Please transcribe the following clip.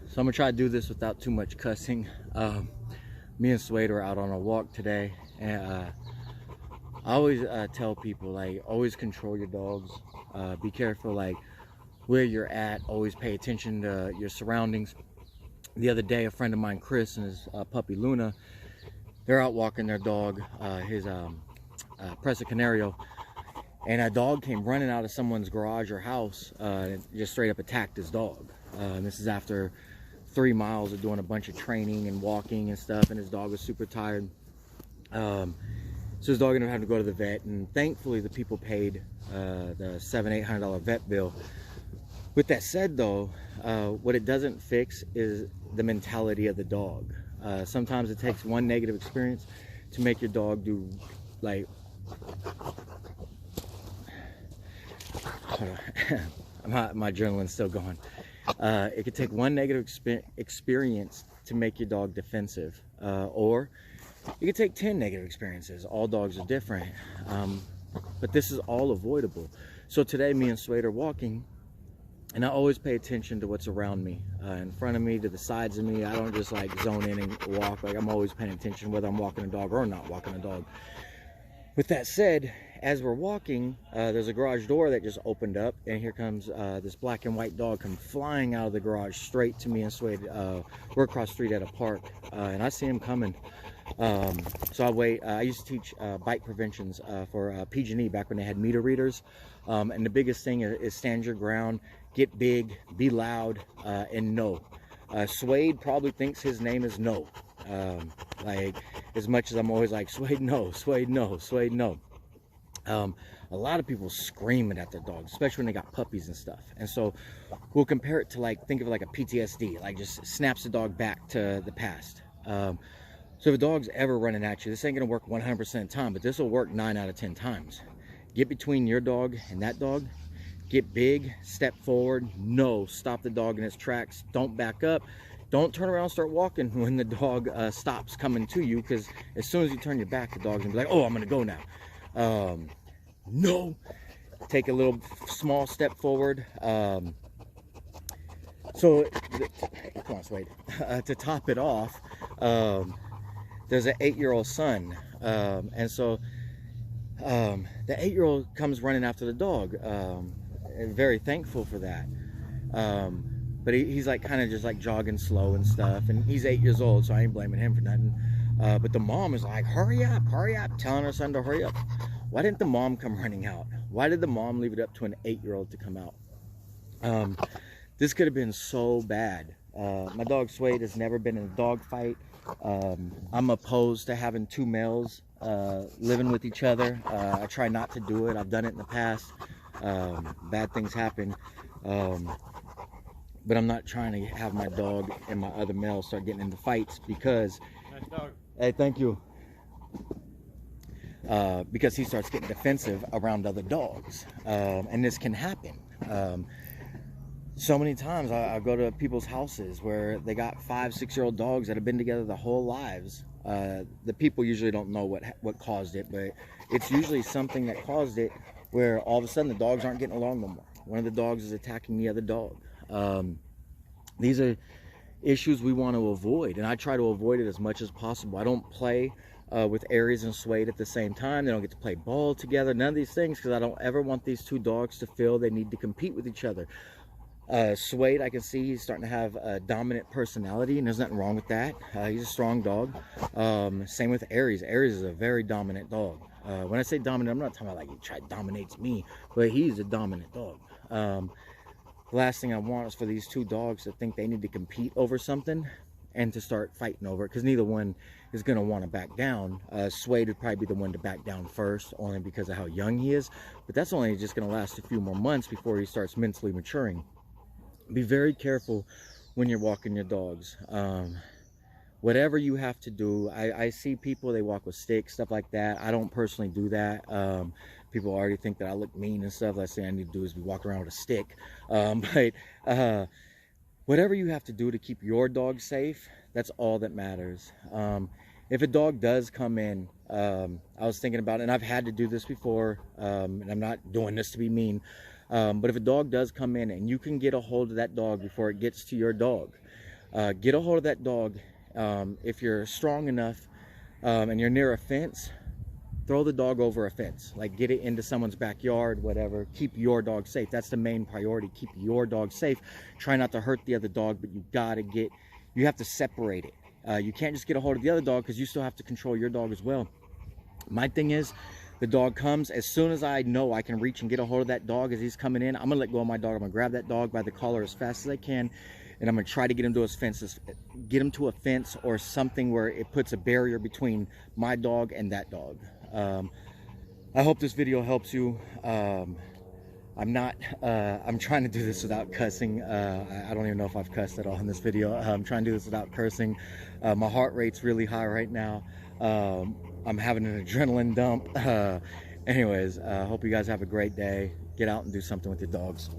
So I'm gonna try to do this without too much cussing. Me and Suede are out on a walk today, and I always tell people, like, always control your dogs. Be careful, like, where you're at. Always pay attention to your surroundings. The other day, a friend of mine, Chris, and his puppy Luna, they're out walking their dog, his Presa Canario, and a dog came running out of someone's garage or house and just straight up attacked his dog. And this is after 3 miles of doing a bunch of training and walking and stuff, and his dog was super tired. So his dog ended up having to go to the vet, and thankfully the people paid the $700-800 vet bill. With that said, though, what it doesn't fix is the mentality of the dog. Sometimes it takes one negative experience to make your dog do, like, my adrenaline's still going. It could take one negative experience to make your dog defensive, or it could take 10 negative experiences. All dogs are different, but this is all avoidable. So today, me and Suede are walking, and I always pay attention to what's around me, in front of me, to the sides of me. I don't just like zone in and walk. Like, I'm always paying attention whether I'm walking a dog or not walking a dog. With that said, as we're walking, there's a garage door that just opened up, and here comes this black and white dog come flying out of the garage straight to me and Suede. We're across the street at a park, and I see him coming. So I wait. I used to teach bite preventions for PG&E back when they had meter readers, and the biggest thing is stand your ground, get big, be loud, and no. Suede probably thinks his name is No. Like, as much as I'm always like, Suede, no, Suede, no, Suede, no. A lot of people screaming at their dogs, especially when they got puppies and stuff. And so we'll compare it to, like, think of it like a PTSD, like just snaps the dog back to the past. So if a dog's ever running at you, this ain't gonna work 100% of the time, but this will work 9 out of 10 times. Get between your dog and that dog, get big, step forward, no, stop the dog in its tracks, don't back up, don't turn around and start walking when the dog stops coming to you, because as soon as you turn your back, the dog's gonna be like, oh, I'm gonna go now. No, take a little small step forward. Come on, Suede. To top it off, there's an 8-year-old son, and so the 8-year-old comes running after the dog. Very thankful for that, but he's like kind of just like jogging slow and stuff, and he's 8 years old, so I ain't blaming him for nothing. But the mom is like, hurry up, telling her son to hurry up. Why didn't the mom come running out? Why did the mom leave it up to an 8-year-old to come out? This could have been so bad. My dog Suede has never been in a dog fight. I'm opposed to having 2 males living with each other. I try not to do it. I've done it in the past. Bad things happen. But I'm not trying to have my dog and my other male start getting into fights, because... Nice dog. Hey, thank you. Because he starts getting defensive around other dogs. And this can happen. So many times I go to people's houses where they got 5-6-year-old dogs that have been together their whole lives. The people usually don't know what caused it, but it's usually something that caused it, where all of a sudden the dogs aren't getting along no more. One of the dogs is attacking the other dog. These are issues we want to avoid, and I try to avoid it as much as possible. I don't play with Aries and Suede at the same time. They don't get to play ball together, none of these things, because I don't ever want these 2 dogs to feel they need to compete with each other. Suede, I can see he's starting to have a dominant personality, and there's nothing wrong with that. He's a strong dog. Same with Aries. Aries is a very dominant dog. When I say dominant, I'm not talking about like he dominates me, but he's a dominant dog. The last thing I want is for these 2 dogs to think they need to compete over something and to start fighting over it, because neither one is going to want to back down. Suede would probably be the one to back down first, only because of how young he is, but that's only just going to last a few more months before he starts mentally maturing. Be very careful when you're walking your dogs. Whatever you have to do, I see people, they walk with sticks, stuff like that. I don't personally do that. People already think that I look mean and stuff. Last thing I need to do is be walking around with a stick. But whatever you have to do to keep your dog safe, that's all that matters. If a dog does come in, I was thinking about it, and I've had to do this before, and I'm not doing this to be mean, but if a dog does come in and you can get a hold of that dog before it gets to your dog, Get a hold of that dog. If you're strong enough and you're near a fence, throw the dog over a fence. Like, get it into someone's backyard, whatever. Keep your dog safe. That's the main priority. Keep your dog safe. Try not to hurt the other dog, but you have to separate it. You can't just get a hold of the other dog, because you still have to control your dog as well. My thing is, the dog comes, as soon as I know I can reach and get a hold of that dog as he's coming in, I'm gonna let go of my dog. I'm gonna grab that dog by the collar as fast as I can, and I'm gonna try to get him to his fences, get him to a fence or something where it puts a barrier between my dog and that dog. I hope this video helps you. I'm trying to do this without cussing. I don't even know if I've cussed at all in this video. I'm trying to do this without cursing. My heart rate's really high right now. I'm having an adrenaline dump. Anyways, hope you guys have a great day. Get out and do something with your dogs.